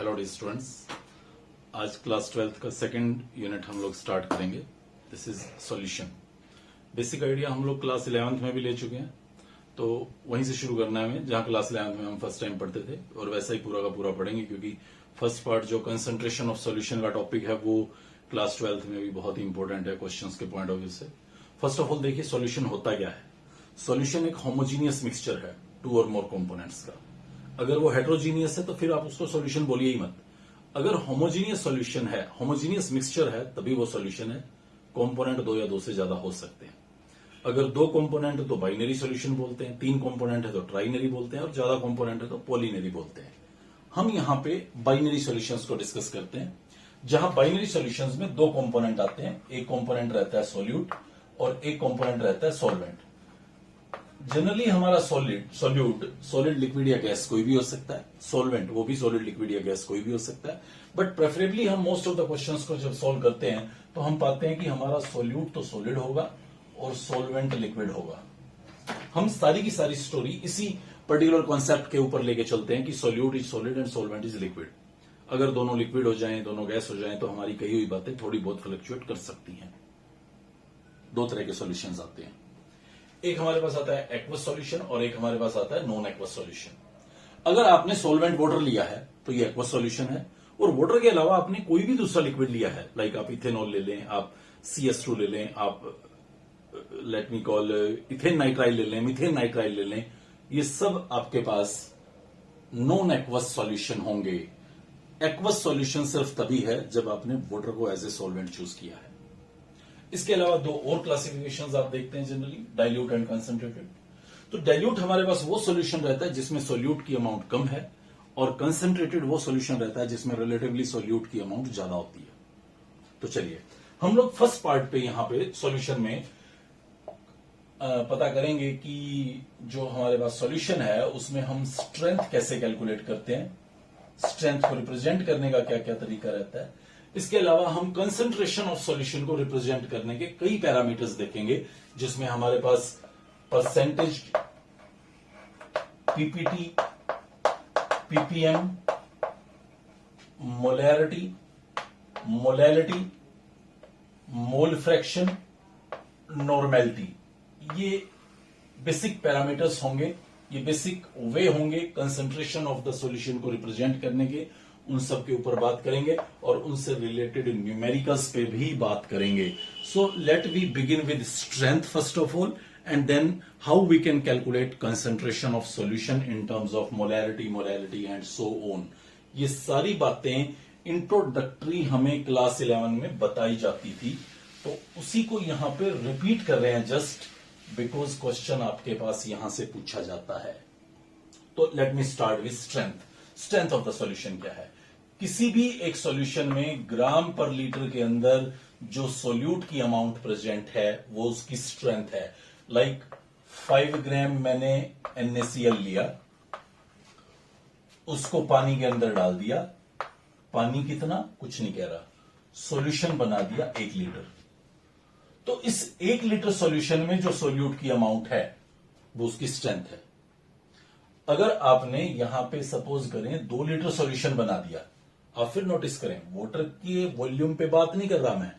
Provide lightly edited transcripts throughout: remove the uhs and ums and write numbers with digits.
Hello dear students, आज class 12th का second unit हम लोग स्टार्ट करेंगे। This is solution. Basic idea हम लोग क्लास 11th में भी ले चुके हैं, तो वहीं से शुरू करना है हमें जहां क्लास 11th में हम फर्स्ट टाइम पढ़ते थे, और वैसा ही पूरा का पूरा पढ़ेंगे क्योंकि फर्स्ट पार्ट जो कंसंट्रेशन ऑफ सॉल्यूशन का टॉपिक है वो क्लास 12th में भी बहुत ही इंपॉर्टेंट है क्वेश्चंस के पॉइंट ऑफ व्यू से। फर्स्ट ऑफ ऑल देखिए सॉल्यूशन होता क्या है। सॉल्यूशन एक होमोजीनियस मिक्सचर है टू और मोर कंपोनेंट्स का। अगर वो हेट्रोजीनियस है तो फिर आप उसको सॉल्यूशन बोलिए ही मत। अगर होमोजीनियस सॉल्यूशन है, होमोजीनियस मिक्सचर है, तभी वो सॉल्यूशन है। कंपोनेंट दो या दो से ज्यादा हो सकते हैं। अगर दो कंपोनेंट है तो बाइनरी सॉल्यूशन बोलते हैं, तीन कंपोनेंट है तो ट्राइनरी बोलते हैं, और ज्यादा कंपोनेंट है तो पॉलिनरी बोलते हैं। हम यहां पे बाइनरी सॉल्यूशंस को डिस्कस करते हैं, जहां बाइनरी सॉल्यूशंस में दो कंपोनेंट आते हैं। एक कंपोनेंट रहता है सॉल्यूट और एक कंपोनेंट रहता है सॉल्वेंट। जनरली हमारा सॉलिड लिक्विड या गैस कोई भी हो सकता है, सॉल्वेंट वो भी सॉलिड लिक्विड या गैस कोई भी हो सकता है। बट प्रेफरेबली हम मोस्ट ऑफ द क्वेश्चंस को जब सॉल्व करते हैं तो हम पाते हैं कि हमारा सॉल्यूट तो सॉलिड होगा और सॉल्वेंट लिक्विड होगा। हम सारी की सारी स्टोरी इसी पर्टिकुलर कॉन्सेप्ट के ऊपर लेके चलते हैं कि solute is solid and solvent is liquid. अगर दोनों लिक्विड हो जाएं, दोनों गैस हो जाएं, तो हमारी कही हुई बातें थोड़ी बहुत फ्लक्चुएट कर सकती हैं। दो तरह के सॉल्यूशंस आते हैं, एक हमारे पास आता है एक्वस सॉल्यूशन और एक हमारे पास आता है नॉन एक्वस सॉल्यूशन। अगर आपने सॉल्वेंट वाटर लिया है तो ये एक्वस सॉल्यूशन है, और वाटर के अलावा आपने कोई भी दूसरा लिक्विड लिया है, लाइक आप इथेनॉल ले लें, आप CS2 ले लें, आप let me call ethane nitrile ले लें, मिथेन नाइट्राइल ले लें, ये सब आपके पास नॉन एक्वस सॉल्यूशन होंगे। एक्वस सॉल्यूशन सिर्फ तभी है जब आपने वाटर को एज ए सॉल्वेंट चूज किया है। इसके अलावा दो और क्लासिफिकेशंस आप देखते हैं जनरली, डाइल्यूट एंड कंसंट्रेटेड। तो डाइल्यूट हमारे पास वो सॉल्यूशन रहता है जिसमें सॉल्यूट की अमाउंट कम है, और कंसंट्रेटेड वो सॉल्यूशन रहता है जिसमें रिलेटिवली सॉल्यूट की अमाउंट ज्यादा होती है। तो चलिए हम लोग फर्स्ट पार्ट पे यहां पे सॉल्यूशन में पता करेंगे कि जो हमारे पास सॉल्यूशन है उसमें हम स्ट्रेंथ कैसे कैलकुलेट करते हैं, स्ट्रेंथ को रिप्रेजेंट करने का क्या क्या तरीका रहता है। इसके अलावा हम कंसंट्रेशन ऑफ सॉल्यूशन को रिप्रेजेंट करने के कई पैरामीटर्स देखेंगे, जिसमें हमारे पास percentage, PPT, PPM, molarity, molality, mole fraction, normality, ये बेसिक पैरामीटर्स होंगे। ये बेसिक वे होंगे कंसंट्रेशन ऑफ द सॉल्यूशन को रिप्रेजेंट करने के। उन सब के ऊपर बात करेंगे और उनसे रिलेटेड न्यूमेरिकल्स पे भी बात करेंगे। So let we begin with strength first of all, and then how we can calculate concentration of solution in terms of molarity and so on. ये सारी बातें इंट्रोडक्टरी हमें क्लास 11 में बताई जाती थी, तो उसी को यहां पे रिपीट कर रहे हैं जस्ट बिकॉज क्वेश्चन आपके पास यहां से पूछा जाता है। तो let me start with strength. Strength of the solution क्या है? किसी भी एक सॉल्यूशन में ग्राम पर लीटर के अंदर जो सोल्यूट की अमाउंट प्रेजेंट है वो उसकी स्ट्रेंथ है। लाइक 5 ग्राम मैंने NaCl लिया, उसको पानी के अंदर डाल दिया, पानी कितना कुछ नहीं कह रहा, सॉल्यूशन बना दिया 1 लीटर। तो इस 1 लीटर सॉल्यूशन में जो सोल्यूट की अमाउंट है वो उसकी स्ट्रेंथ है। अगर आपने यहां पे सपोज करें 2 लीटर सॉल्यूशन बना दिया, आप फिर नोटिस करें वाटर के वॉल्यूम पे बात नहीं कर रहा मैं,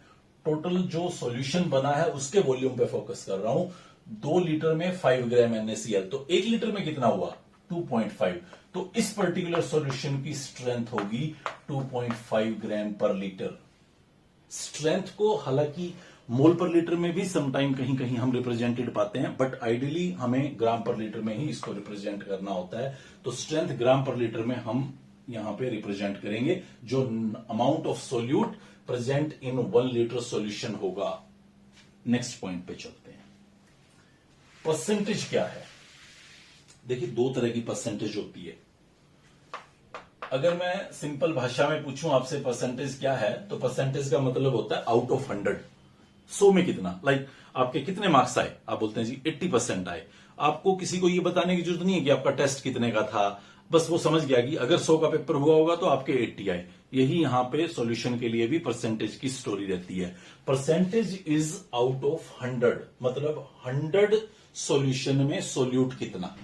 टोटल जो सॉल्यूशन बना है उसके वॉल्यूम पे फोकस कर रहा हूं। 2 लीटर में 5 ग्राम NaCl, तो 1 लीटर में कितना हुआ 2.5। तो इस पर्टिकुलर सॉल्यूशन की स्ट्रेंथ होगी 2.5 ग्राम पर लीटर। स्ट्रेंथ को हालांकि मोल पर लीटर में भी समटाइम कहीं कहीं हम रिप्रेजेंटेड पाते हैं, बट आइडियली हमें ग्राम पर लीटर में ही इसको रिप्रेजेंट करना होता है। तो स्ट्रेंथ ग्राम पर लीटर में हम यहां पे रिप्रेजेंट करेंगे जो amount of solute present in 1 litre solution होगा। नेक्स्ट पॉइंट पे चलते हैं। परसेंटेज क्या है? देखिए दो तरह की परसेंटेज होती है। अगर मैं सिंपल भाषा में पूछूं आपसे परसेंटेज क्या है, तो परसेंटेज का मतलब होता है आउट ऑफ 100। 100 में कितना, लाइक आपके कितने मार्क्स आए, आप बोलते हैं जी 80% आए। आपको किसी को यह बताने की जरूरत नहीं है कि आपका टेस्ट कितने का था, बस वो समझ गया कि अगर 100 का पेपर हुआ होगा तो आपके 80 आए। यही यहां पे सॉल्यूशन के लिए भी परसेंटेज की स्टोरी रहती है। परसेंटेज इज आउट ऑफ 100, मतलब 100 सॉल्यूशन में सोल्यूट कितना।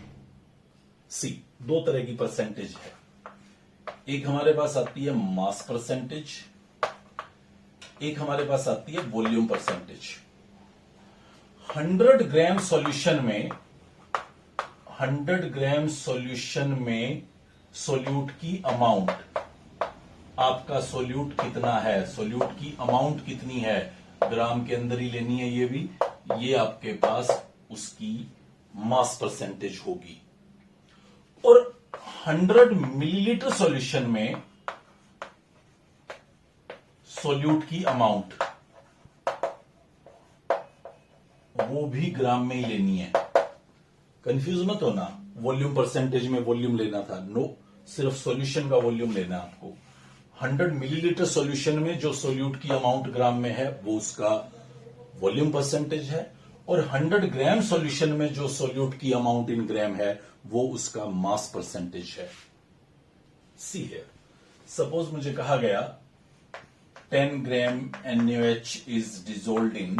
सी, दो तरह की परसेंटेज है। एक हमारे पास आती है मास परसेंटेज, एक हमारे पास आती है वॉल्यूम परसेंटेज। 100 ग्राम सॉल्यूशन में 100 ग्राम सॉल्यूशन में सोल्यूट की अमाउंट, आपका सोल्यूट कितना है, सोल्यूट की अमाउंट कितनी है, ग्राम के अंदर ही लेनी है ये भी, ये आपके पास उसकी मास परसेंटेज होगी। और 100 मिलीलीटर सॉल्यूशन में सोल्यूट की अमाउंट वो भी ग्राम में ही लेनी है। कंफ्यूज मत होना, वॉल्यूम परसेंटेज में वॉल्यूम लेना था, नो, सिर्फ सॉल्यूशन का वॉल्यूम लेना है आपको। 100 मिलीलीटर सॉल्यूशन में जो सोल्यूट की अमाउंट ग्राम में है वो उसका वॉल्यूम परसेंटेज है, और 100 ग्राम सॉल्यूशन में जो सोल्यूट की अमाउंट इन ग्राम है वो उसका मास परसेंटेज है। सी हियर, सपोज मुझे कहा गया 10 ग्राम NaOH is dissolved in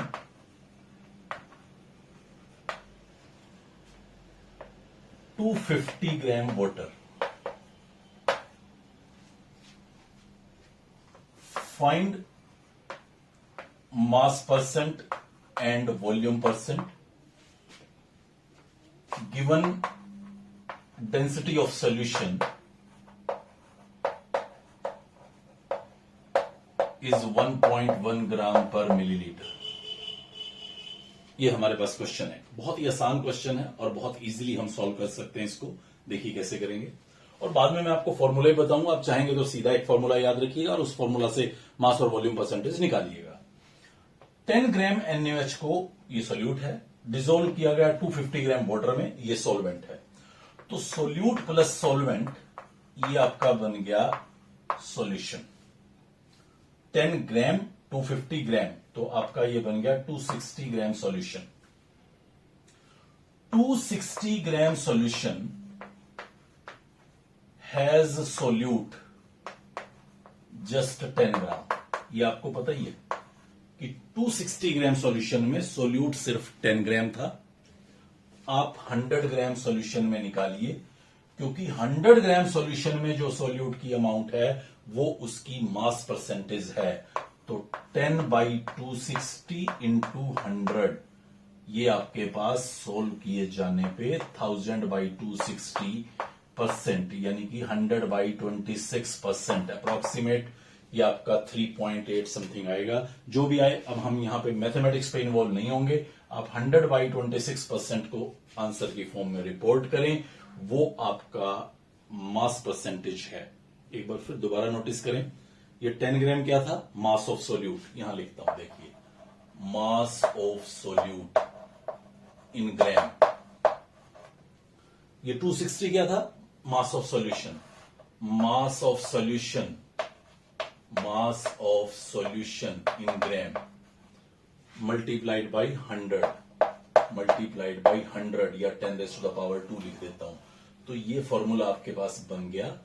250 gram water. Find mass percent and volume percent given density of solution is 1.1 ग्राम पर मिलीलीटर। ये हमारे पास क्वेश्चन है, बहुत ही आसान क्वेश्चन है और बहुत इजीली हम सॉल्व कर सकते हैं इसको। देखिए कैसे करेंगे, और बाद में मैं आपको फॉर्मूला ही बताऊंगा, आप चाहेंगे तो सीधा एक फॉर्मूला याद रखिएगा और उस फॉर्मूला से मास और वॉल्यूम परसेंटेज निकालिएगा। 10 ग्राम NaOH को, ये सोल्यूट है, डिसोल्व किया गया 250 ग्राम वाटर में, ये सॉल्वेंट है। तो सोल्यूट प्लस सॉल्वेंट ये आपका बन गया सॉल्यूशन। 10 ग्राम 250 ग्राम, तो आपका ये बन गया 260 gram solution. 260 gram solution has solute just 10 gram. ये आपको पता ही है कि 260 ग्राम सॉल्यूशन में सोल्यूट सिर्फ 10 ग्राम था। आप 100 ग्राम सॉल्यूशन में निकालिए, क्योंकि 100 ग्राम सॉल्यूशन में जो सोल्यूट की अमाउंट है वो उसकी मास परसेंटेज है। तो 10/260 इंटू 100, ये आपके पास सोल्व किए जाने पे 1000/260%, यानी कि 100/26% अप्रोक्सीमेट, ये आपका 3.8 समथिंग आएगा। जो भी आए, अब हम यहां पे मैथमेटिक्स पे इन्वॉल्व नहीं होंगे। आप 100/26% को आंसर की फॉर्म में रिपोर्ट करें, वो आपका मास परसेंटेज है। एक बार फिर दोबारा नोटिस करें, ये 10 ग्राम क्या था, मास ऑफ सोल्यूट, यहां लिखता हूं, देखिए मास ऑफ सोल्यूट इन ग्राम। ये 260 क्या था, mass of solution, mass of solution, mass of solution in gram multiplied by 100, multiplied by 100 या 10⁻², लिख देता हूं। तो ये फॉर्मूला आपके पास बन गया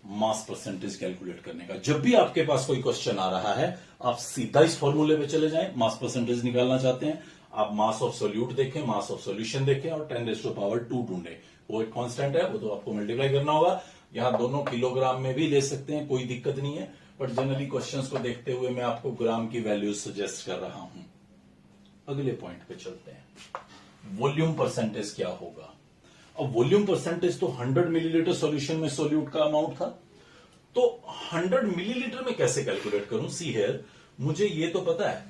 मास परसेंटेज कैलकुलेट करने का। जब भी आपके पास कोई क्वेश्चन आ रहा है, आप सीधा इस फॉर्मूले पे चले जाएं। मास परसेंटेज निकालना चाहते हैं, आप मास ऑफ सोल्यूट देखें, मास ऑफ सॉल्यूशन देखें और 10⁻² ढूंढें। वो एक कांस्टेंट है, वो तो आपको मल्टीप्लाई करना होगा। यहां दोनों किलोग्राम में भी ले सकते हैं, कोई दिक्कत नहीं है, बट जनरली क्वेश्चंस को देखते हुए मैं आपको ग्राम की वैल्यूज सजेस्ट कर रहा हूं। अगले पॉइंट पे चलते हैं, वॉल्यूम परसेंटेज क्या होगा। अब वॉल्यूम परसेंटेज तो 100 मिलीलीटर सॉल्यूशन में सोल्यूट का अमाउंट था, तो 100 मिलीलीटर में कैसे कैलकुलेट करूं। सी हियर, मुझे ये तो पता है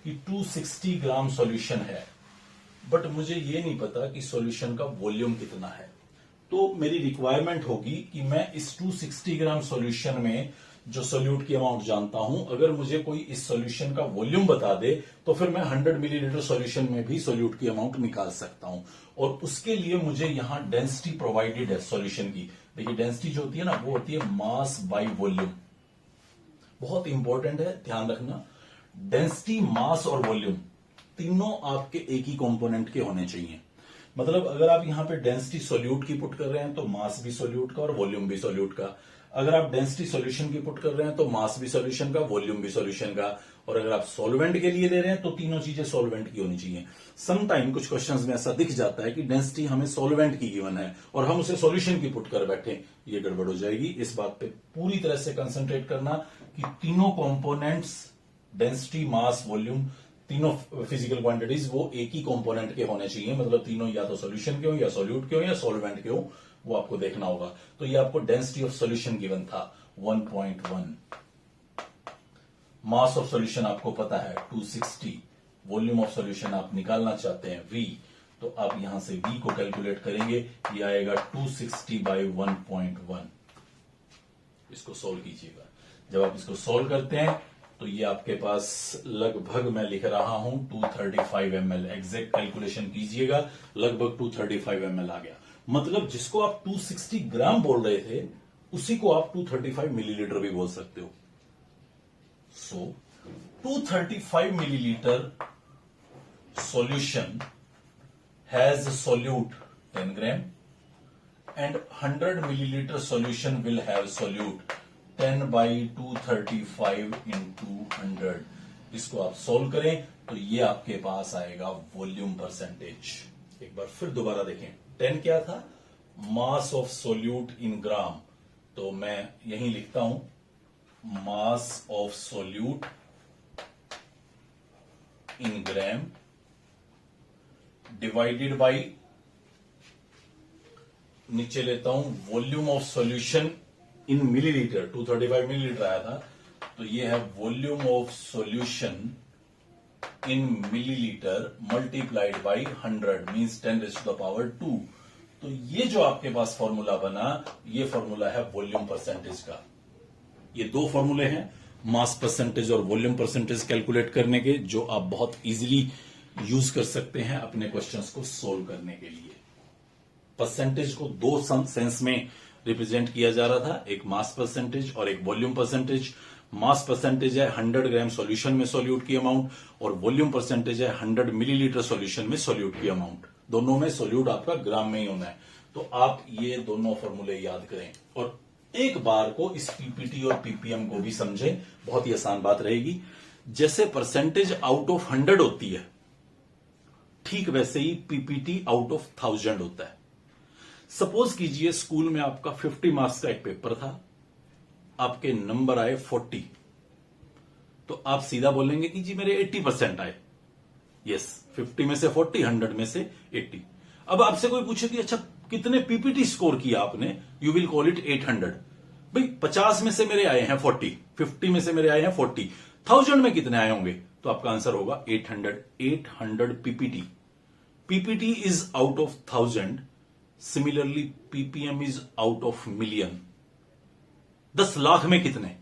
कि 260 ग्राम सॉल्यूशन है, बट मुझे ये नहीं पता कि सॉल्यूशन का वॉल्यूम कितना है। तो मेरी रिक्वायरमेंट होगी कि मैं इस 260 ग्राम सॉल्यूशन में जो सोल्यूट की अमाउंट जानता हूं, अगर मुझे कोई इस सॉल्यूशन का वॉल्यूम बता दे तो फिर मैं 100 मिलीलीटर सॉल्यूशन में भी सोल्यूट की अमाउंट निकाल सकता हूं। और उसके लिए मुझे यहां डेंसिटी प्रोवाइडेड है सॉल्यूशन की। देखिए डेंसिटी जो होती है ना, वो होती है मास बाय वॉल्यूम। बहुत इंपॉर्टेंट है, ध्यान रखना। डेंसिटी, मास और वॉल्यूम तीनों आपके एक ही कंपोनेंट के होने चाहिए। मतलब अगर आप यहां पे डेंसिटी सोल्यूट की पुट कर रहे हैं तो मास भी सोल्यूट का और वॉल्यूम भी सोल्यूट का। अगर आप डेंसिटी सॉल्यूशन की पुट कर रहे हैं तो मास भी सॉल्यूशन का, वॉल्यूम भी सॉल्यूशन का, और अगर आप सॉल्वेंट के लिए दे रहे हैं तो तीनों चीजें सॉल्वेंट की होनी चाहिए। सम टाइम कुछ क्वेश्चंस में ऐसा दिख जाता है कि डेंसिटी हमें सॉल्वेंट की गिवन है और हम उसे सॉल्यूशन की पुट कर बैठे, ये गड़बड़ हो जाएगी। इस बात पे पूरी तरह से कंसंट्रेट करना कि तीनों कंपोनेंट्स, डेंसिटी, मास, वॉल्यूम, तीनों फिजिकल क्वांटिटीज वो एक ही कंपोनेंट के होने चाहिए, मतलब तीनों या तो सॉल्यूशन के हो, या सॉल्यूट के हो, या सॉल्वेंट के हो, वो आपको देखना होगा। तो ये आपको डेंसिटी ऑफ सॉल्यूशन गिवन था 1.1, मास ऑफ सॉल्यूशन आपको पता है 260, वॉल्यूम ऑफ सॉल्यूशन आप निकालना चाहते हैं V, तो आप यहां से V को कैलकुलेट करेंगे, ये आएगा 260 बाई 1.1। इसको सोल्व कीजिएगा। जब आप इसको सोल्व करते हैं तो ये आपके पास लगभग, मैं लिख रहा हूं 235 ml, एग्जैक्ट कैलकुलेशन कीजिएगा, लगभग 235 ml आ गया। मतलब जिसको आप 260 ग्राम बोल रहे थे उसी को आप 235 मिलीलीटर भी बोल सकते हो। So 235 milliliter solution has solute 10 gram and 100 milliliter solution will have solute 10 by 235 into 100। इसको आप सोल्व करें तो ये आपके पास आएगा वॉल्यूम परसेंटेज। एक बार फिर दोबारा देखें, 10 क्या था, मास ऑफ सोल्यूट इन ग्राम, तो मैं यहीं लिखता हूं mass of solute in gram divided by, नीचे लेता हूं volume of solution in millilitre, 235 millilitre आया था, तो ये है volume of solution in millilitre multiplied by 100 means 10⁻²। तो ये जो आपके पास फॉर्मूला बना, ये फॉर्मूला है वॉल्यूम परसेंटेज का। ये दो फॉर्मूले हैं, मास परसेंटेज और वॉल्यूम परसेंटेज कैलकुलेट करने के, जो आप बहुत इजीली यूज कर सकते हैं अपने क्वेश्चंस को सोल्व करने के लिए। परसेंटेज को दो सेंस में रिप्रेजेंट किया जा रहा था, एक मास परसेंटेज और एक वॉल्यूम परसेंटेज। मास परसेंटेज है 100 ग्राम सॉल्यूशन में सोल्यूट की अमाउंट, और वॉल्यूम परसेंटेज है 100 मिलीलीटर सॉल्यूशन में सोल्यूट की अमाउंट। दोनों में सोल्यूट आपका ग्राम में ही होना है। तो आप ये दोनों फॉर्मूले याद करें और एक बार को इस पीपीटी और पीपीएम को भी समझें, बहुत ही आसान बात रहेगी। जैसे परसेंटेज आउट ऑफ 100 होती है, ठीक वैसे ही पीपीटी आउट ऑफ 1000 होता है। सपोज कीजिए स्कूल में आपका 50 मार्क्स का एक पेपर था, आपके नंबर आए 40, तो आप सीधा बोलेंगे कि जी मेरे 80% आए। यस, 50 में से 40, 100 में से 80। अब आपसे कोई पूछे कि अच्छा कितने पीपीटी स्कोर किया आपने, यू विल कॉल इट 800। भाई 50 में से मेरे आए हैं 40, 50 में से मेरे आए हैं 40, 1000 में कितने आए होंगे, तो आपका आंसर होगा 800। 800 PPT. PPT is out of 1000, similarly ppm is out of million. 10 lakh में कितने,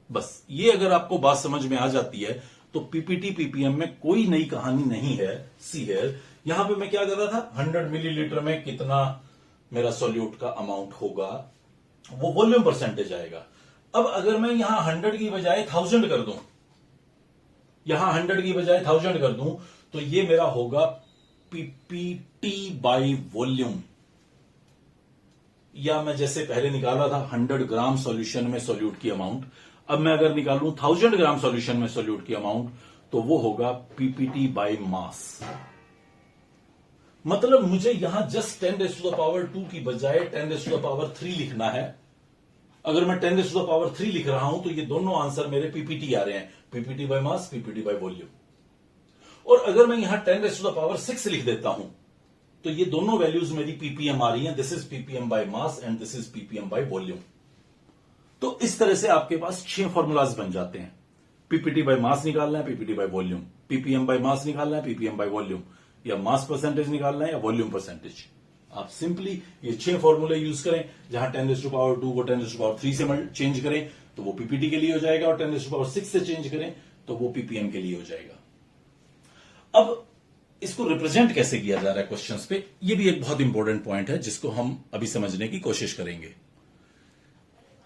बस ये अगर आपको बात समझ में आ जाती है तो पीपीटी पीपीएम में कोई नई कहानी नहीं है। सी है, यहां पे मैं क्या कर रहा था, 100 मिलीलीटर में कितना मेरा सॉल्यूट का अमाउंट होगा, वो वॉल्यूम परसेंटेज आएगा। अब अगर मैं यहां 100 की बजाय 1000 कर दूं, यहां 100 की बजाय 1000 कर दूं, तो ये मेरा होगा पीपीटी बाई वॉल्यूम। या मैं जैसे पहले निकाला था 100 ग्राम सॉल्यूशन में सॉल्यूट की अमाउंट, अब मैं अगर निकालूं 1000 ग्राम सॉल्यूशन में सॉल्यूट की अमाउंट, तो वो होगा पीपीटी बाई मास। मतलब मुझे यहां जस्ट 10⁻² की बजाय 10⁻³ लिखना है। अगर मैं 10⁻³ लिख रहा हूं तो ये दोनों आंसर मेरे पीपीटी आ रहे हैं, PPT by mass, PPT by volume. और अगर मैं यहां 10⁻6 लिख देता हूं तो ये दोनों वैल्यूज मेरी पीपीएम आ रही हैं। This is ppm by mass and this is ppm by volume. तो इस तरह से आपके पास 6 फॉर्मूलाज बन जाते हैं। पीपीटी बाई मास निकालना है, PPT by volume, ppm by mass निकालना है, पीपीएम बाई वॉल्यूम, या मास परसेंटेज निकालना है या वॉल्यूम परसेंटेज। आप सिंपली ये 6 फॉर्मूले यूज करें। जहां 10⁻² को 10⁻³ से चेंज करें तो वो पीपीटी के लिए हो जाएगा, और 10⁻6 से चेंज करें तो वो पीपीएम के लिए हो जाएगा। अब इसको रिप्रेजेंट कैसे किया जा रहा है क्वेश्चंस पे, ये भी एक बहुत इंपॉर्टेंट पॉइंट है जिसको हम अभी समझने की कोशिश करेंगे।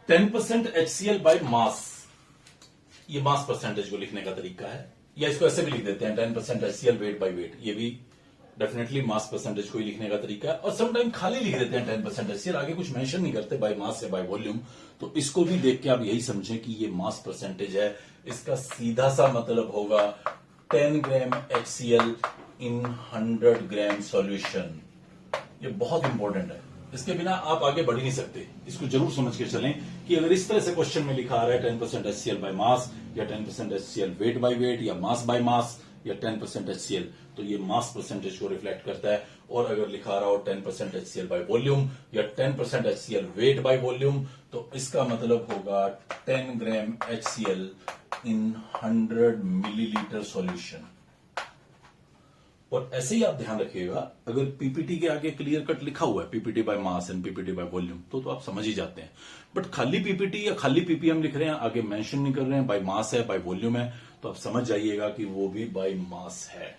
10% HCl बाय मास, ये मास परसेंटेज को लिखने का तरीका है, या इसको ऐसे भी लिख देते हैं 10% HCl वेट बाय वेट, ये भी डेफिनेटली मास परसेंटेज को ही लिखने का तरीका है, और समटाइम खाली लिख देते हैं 10% HCl, आगे कुछ मेंशन नहीं करते बाय मास या बाय वॉल्यूम। तो इसको भी देख के आप यही समझें कि ये मास परसेंटेज है। इसका सीधा सा मतलब होगा 10 ग्राम HCl इन 100 ग्राम सॉल्यूशन। ये बहुत इंपॉर्टेंट है, इसके बिना आप आगे बढ़ ही नहीं सकते। इसको जरूर समझ के चलें कि अगर इस तरह से क्वेश्चन में लिखा आ रहा है 10% HCl बाय मास, या 10% HCl वेट बाय वेट, या मास बाय मास, या 10% HCl, तो ये मास परसेंटेज को रिफ्लेक्ट करता है। और अगर लिखा रहा हो 10% HCl बाय वॉल्यूम या 10% HCl वेट बाय वॉल्यूम, तो इसका मतलब होगा 10 ग्राम HCl इन 100 मिलीलीटर सॉल्यूशन। और ऐसे ही आप ध्यान रखिएगा, अगर पीपीटी के आगे क्लियर कट लिखा हुआ है PPT by mass and PPT by volume, तो आप समझ ही जाते हैं। बट खाली पीपीटी या खाली पीपीएम लिख रहे हैं, आगे मेंशन नहीं कर रहे हैं बाय मास है बाय वॉल्यूम है, तो आप समझ जाइएगा कि वो भी बाय मास है।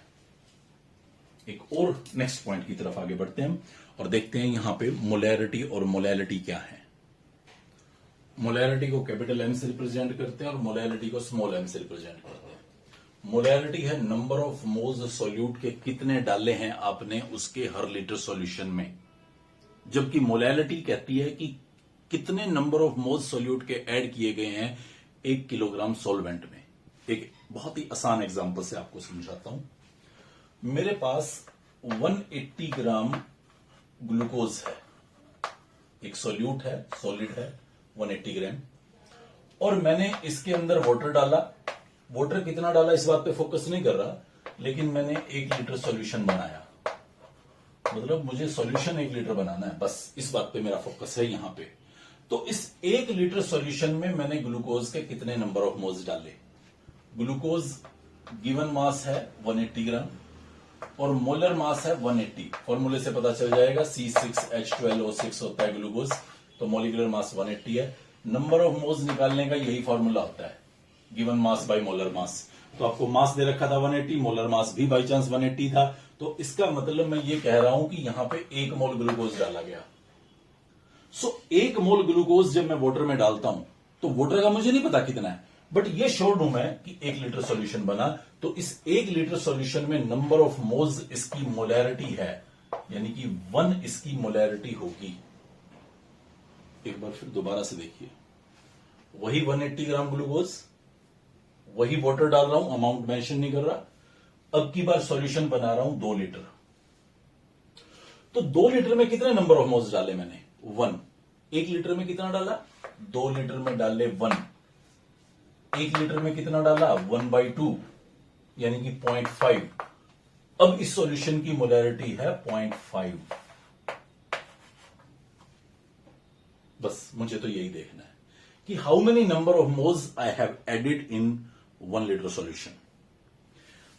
एक और नेक्स्ट पॉइंट की तरफ आगे बढ़ते हैं और देखते हैं यहां पे मोलैरिटी और मोलैलिटी क्या है। मोलैरिटी को कैपिटल एम से रिप्रेजेंट करते हैं और मोलैलिटी को स्मॉल एम से रिप्रेजेंट करते हैं। मोलैरिटी है नंबर ऑफ मोल्स सॉल्यूट के कितने डाले हैं आपने उसके हर लीटर सॉल्यूशन में, जबकि मोलैलिटी कहती है कि कितने नंबर ऑफ मोल्स सॉल्यूट के ऐड किए गए हैं 1 किलोग्राम सॉल्वेंट में। एक बहुत ही आसान एग्जांपल से आपको समझाता हूं। मेरे पास 180 ग्राम ग्लूकोज है, एक सॉल्यूट है, सॉलिड है 180 ग्राम, और मैंने इसके अंदर वाटर डाला। वाटर कितना डाला इस बात पे फोकस नहीं कर रहा, लेकिन मैंने 1 लीटर सॉल्यूशन बनाया, मतलब मुझे सॉल्यूशन 1 लीटर बनाना है, बस इस बात पे मेरा फोकस है यहां पे। तो इस 1 लीटर सॉल्यूशन में मैंने ग्लूकोज के कितने नंबर ऑफ मोल्स डाले। ग्लूकोज गिवन मास है 180 ग्राम और मोलर मास है 180। फॉर्मूले से पता चल जाएगा C6H12O6 होता है ग्लूकोज, तो मोलिकुलर मास 180 है। नंबर ऑफ मोल्स निकालने का यही फॉर्मूला होता है, given mass by molar mass. तो आपको मास दे रखा था 180, मोलर मास भी बाई चांस 180 था, तो इसका मतलब मैं ये कह रहा हूं कि यहां पे 1 मोल ग्लूकोज डाला गया। सो 1 मोल ग्लूकोज जब मैं वाटर में डालता हूं तो वाटर का मुझे नहीं पता कितना है, बट ये श्योर हूं मैं कि 1 लीटर सॉल्यूशन बना। तो इस 1 लीटर सॉल्यूशन में नंबर ऑफ मोल्स इसकी मोलैरिटी है, यानी कि 1 इसकी मोलैरिटी होगी। एक बार फिर दोबारा से देखिए, वही 180 ग्राम ग्लूकोज, वही वाटर डाल रहा हूं, अमाउंट मेंशन नहीं कर रहा। अब की बार सॉल्यूशन बना रहा हूं 2 लीटर। तो 2 लीटर में कितने नंबर ऑफ मोल्स डाले मैंने? 1। 1 लीटर में कितना डाला? 2 लीटर में डाले 1। 1 लीटर में कितना डाला? 1/2, यानी कि 0.5। अब इस सॉल्यूशन की मोलैरिटी है 0.5। बस मुझे तो यही देखना है कि how many number of moles I have added in 1 litre solution.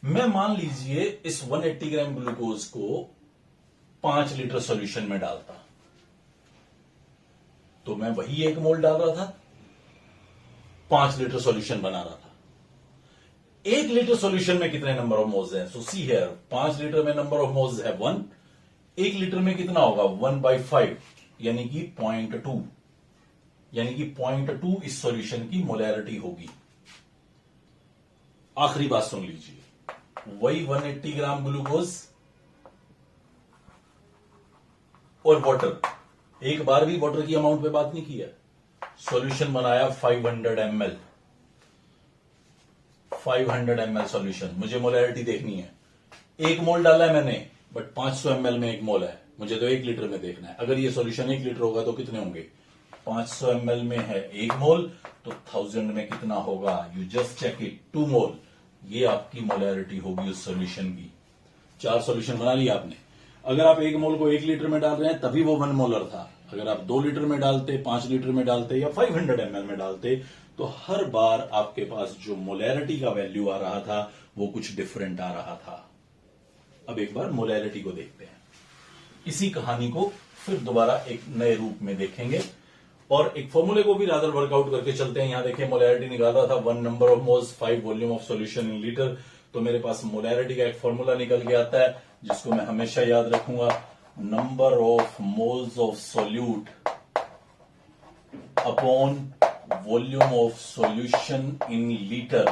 मैं मान लीजिए इस 180 ग्राम ग्लूकोज को 5 लीटर सॉल्यूशन में डालता, तो मैं वही 1 मोल डाल रहा था, 5 लीटर सॉल्यूशन बना रहा था। 1 लीटर सॉल्यूशन में कितने नंबर ऑफ मोल्स हैं? सो सी हियर, 5 लीटर में नंबर ऑफ मोल्स है 1। 1 लीटर में कितना होगा? 1/5, यानी कि 0.2, यानी कि 0.2 इस सॉल्यूशन की मोलैरिटी होगी। आखिरी बात सुन लीजिए, वही 180 ग्राम ग्लूकोज और वाटर, एक बार भी वाटर की अमाउंट पे बात नहीं किया। सॉल्यूशन बनाया 500 ml, 500 ml सॉल्यूशन, मुझे मोलैरिटी देखनी है। 1 मोल डाला है मैंने, बट 500 ml में 1 मोल है, मुझे तो 1 लीटर में देखना है। अगर ये सॉल्यूशन 1 लीटर होगा तो कितने होंगे? 500 ml में है 1 मोल, तो 1000 में कितना होगा? यू जस्ट चेक इट, 2 मोल। ये आपकी मोलैरिटी होगी उस सॉल्यूशन की। 4 सॉल्यूशन बना लिया आपने। अगर आप 1 मोल को 1 लीटर में डाल रहे हैं तभी वो 1 मोलर था। अगर आप 2 लीटर में डालते, 5 लीटर में डालते या 500 ml में डालते, तो हर बार आपके पास जो मोलैरिटी का वैल्यू आ रहा था वो कुछ डिफरेंट आ रहा था। अब एक बार मोलैरिटी को देखते हैं। इसी कहानी को फिर दोबारा एक नए रूप में देखेंगे और एक फॉर्मूले को भी रादर वर्कआउट करके चलते हैं। यहां देखिए, मोलैरिटी निकाल रहा था 1 number of moles 5 volume of solution in litre. तो मेरे पास मोलैरिटी का एक फॉर्मूला निकल के आता है जिसको मैं हमेशा याद रखूंगा, number of moles of solute upon volume of solution in litre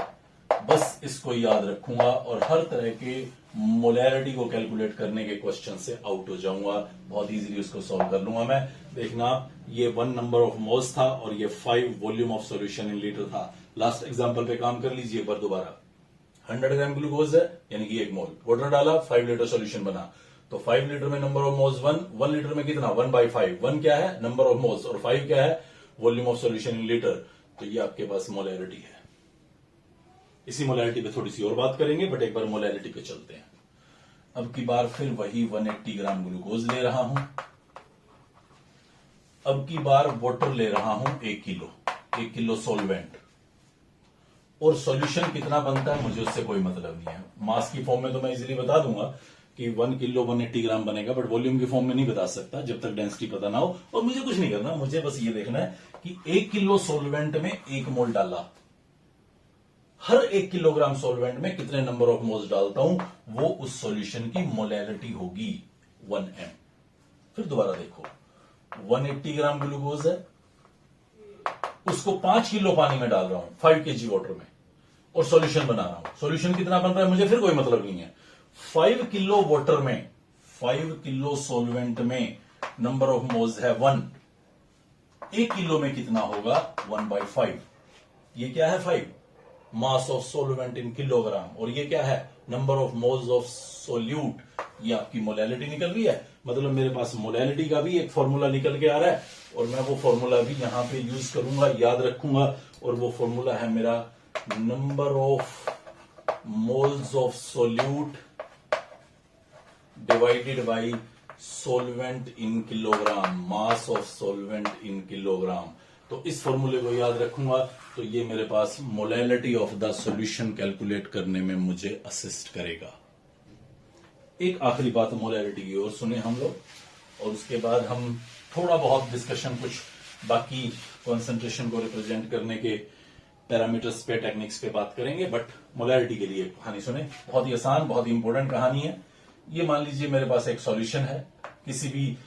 बस इसको याद रखूंगा और हर तरह के मोलैरिटी को कैलकुलेट करने के क्वेश्चन से आउट हो जाऊंगा, बहुत इजीली उसको सॉल्व कर लूंगा मैं। देखना, ये 1 नंबर ऑफ मोल्स था और ये 5 volume of solution in litre था। लास्ट एग्जांपल पे काम कर लीजिए एक बार दोबारा। 100 ग्राम ग्लूकोज है यानी कि 1 मोल, वाटर डाला, 5 लीटर सॉल्यूशन बना। तो 5 लीटर में नंबर ऑफ मोल्स 1 लीटर में कितना, 1/5। 1 क्या है, नंबर ऑफ मोल्स, और 5 क्या है, volume of solution in litre. तो ये आपके पास मोलैरिटी है। इसी मोलैरिटी पे थोड़ी सी और बात करेंगे, बट एक बार मोलैरिटी पे चलते हैं। अब की बार फिर वही 180 ग्राम ग्लूकोज ले रहा हूं। अब की बार वाटर ले रहा हूं 1 किलो सॉल्वेंट। और सॉल्यूशन कितना बनता है मुझे उससे कोई मतलब नहीं है। मास की फॉर्म में तो मैं इजीली बता दूंगा कि 1 किलो 180 ग्राम बनेगा, बट वॉल्यूम की फॉर्म में नहीं बता सकता जब तक डेंसिटी पता ना हो। और मुझे कुछ नहीं करना, मुझे बस ये देखना है कि 1 किलो सॉल्वेंट में 1 मोल डाला, हर 1 किलोग्राम सॉल्वेंट में कितने नंबर ऑफ मोल्स डालता हूं, वो उस सॉल्यूशन की मोलैरिटी होगी 1m। फिर दोबारा देखो, 180 ग्राम ग्लूकोज है, उसको 5 किलो पानी में डाल रहा हूं 5 केजी वाटर में, और सॉल्यूशन बना रहा हूं। सॉल्यूशन कितना बन रहा है मुझे फिर कोई मतलब नहीं है। 5 किलो वाटर में 5 किलो सॉल्वेंट में नंबर ऑफ मोल्स है 1। 1 किलो में कितना होगा, 1/5। ये क्या है, 5 मास ऑफ सॉल्वेंट इन किलोग्राम, और ये क्या है, number of moles of solute. ये आपकी मोलैरिटी निकल रही है। मतलब मेरे पास मोलैरिटी का भी एक फॉर्मूला निकल के आ रहा है, और मैं वो फॉर्मूला भी यहां पे यूज करूंगा, याद रखूंगा। और वो फॉर्मूला है मेरा number of moles of solute divided by solvent in kilogram, mass of solvent in kilogram. तो इस फॉर्मूले को याद रखूंगा, तो ये मेरे पास molarity of the solution calculate करने में मुझे असिस्ट करेगा। एक आखिरी बात मोलैरिटी की और सुने हम लोग, और उसके बाद हम थोड़ा बहुत डिस्कशन कुछ बाकी कॉन्सेंट्रेशन को रिप्रेजेंट करने के पैरामीटर्स पे, टेक्निक्स पे बात करेंगे। बट मोलैरिटी के लिए एक कहानी सुने, बहुत ही आसान, बहुत ही इंपॉर्टेंट कहानी है। ये मान लीजिए मेरे पास एक सॉल्यूशन है, किसी भी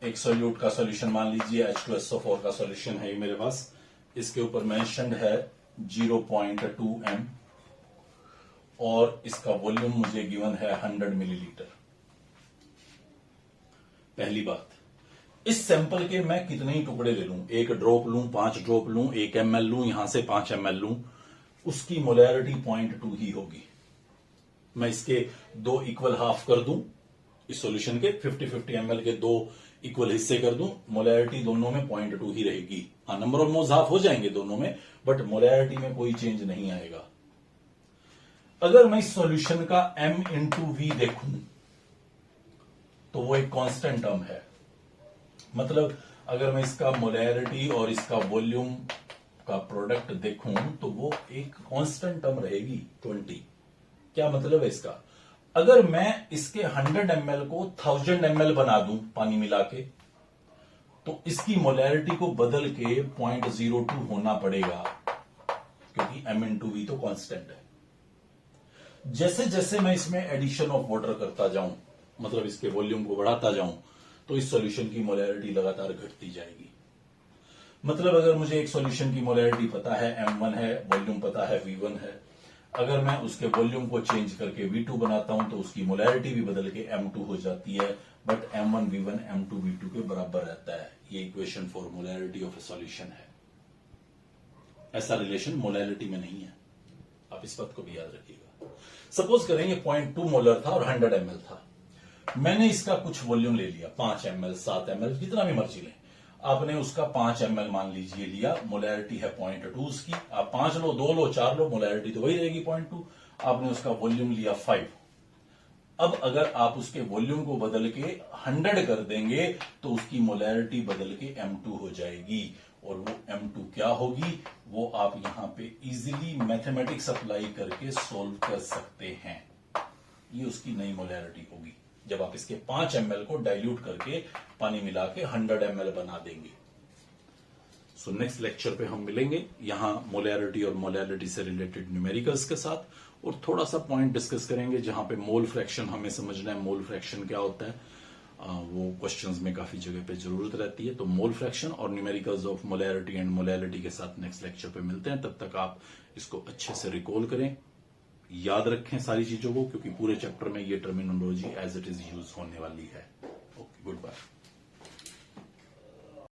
एक सोल्यूट का सॉल्यूशन, मान लीजिए H2SO4 का सॉल्यूशन है ये मेरे पास। इसके ऊपर मेंशन्ड है 0.2 m, और इसका वॉल्यूम मुझे गिवन है 100 मिलीलीटर। पहली बात, इस सैंपल के मैं कितने ही टुकड़े ले लूं, 1 ड्रॉप लूं, 5 ड्रॉप लूं, 1 ml लूं, यहां से 5 ml लूं, उसकी मोलैरिटी 0.2 ही होगी। मैं इसके 2 इक्वल हाफ कर दूं, इस सॉल्यूशन के 50-50 ml के 2 इक्वल हिस्से कर दूं, मोलैरिटी दोनों में 0.2 ही रहेगी। हाँ, नंबर ऑफ मोल्स हाफ हो जाएंगे दोनों में, बट मोलैरिटी में कोई चेंज नहीं आएगा। अगर मैं इस सॉल्यूशन का m/v देखूं तो वो एक कांस्टेंट टर्म है। मतलब अगर मैं इसका मोलैरिटी और इसका वॉल्यूम का प्रोडक्ट देखूं तो वो एक कांस्टेंट टर्म रहेगी 20। क्या मतलब है इसका, अगर मैं इसके 100 ml को 1000 ml बना दूं पानी मिला के, तो इसकी मोलैरिटी को बदल के 0.02 होना पड़ेगा, क्योंकि m/v तो कांस्टेंट है। जैसे जैसे मैं इसमें एडिशन ऑफ वाटर करता जाऊं, मतलब इसके वॉल्यूम को बढ़ाता जाऊं, तो इस सॉल्यूशन की मोलैरिटी लगातार घटती जाएगी। मतलब अगर मुझे एक सॉल्यूशन की मोलैरिटी पता है m1 है, वॉल्यूम पता है v1 है, अगर मैं उसके वॉल्यूम को चेंज करके v2 बनाता हूं तो उसकी मोलैरिटी भी बदल के m2 हो जाती है, but m1 v1 m2 v2 के बराबर रहता है। ये equation for molarity of A solution है। ऐसा रिलेशन मोलैरिटी में नहीं है, आप इस बात को भी याद रखिएगा। सपोज करें ये 0.2 मोलर था और 100 ml था, मैंने इसका कुछ वॉल्यूम ले लिया, 5 ml 7 ml जितना भी मर्जी लें, आपने उसका 5 ml मान लीजिए लिया, मोलैरिटी है 0.2 उसकी, आप 5 लो, 2 लो, 4 लो, मोलैरिटी तो वही रहेगी 0.2। आपने उसका वॉल्यूम लिया 5। अब अगर आप उसके वॉल्यूम को बदल के 100 कर देंगे तो उसकी मोलैरिटी बदल के m2 हो जाएगी, और वो m2 क्या होगी वो आप यहां पे इजीली मैथमेटिक्स अप्लाई करके सोल्व कर सकते हैं। ये उसकी नई मोलैरिटी होगी जब आप इसके 5 ml को डाइल्यूट करके पानी मिला के 100 ml बना देंगे। सो नेक्स्ट लेक्चर पे हम मिलेंगे यहां मोलैरिटी और मोलैरिटी से रिलेटेड न्यूमेरिकल्स के साथ, और थोड़ा सा पॉइंट डिस्कस करेंगे जहां पे मोल फ्रैक्शन हमें समझना है, मोल फ्रैक्शन क्या होता है, वो क्वेश्चंस में काफी जगह पे जरूरत रहती है। तो मोल फ्रैक्शन और numericals of molarity and molality के साथ नेक्स्ट लेक्चर पे मिलते हैं। तब तक आप इसको अच्छे से रिकॉल करें, याद रखें सारी चीजों को, क्योंकि पूरे चैप्टर में ये terminology as it is use होने वाली है। Okay, good bye.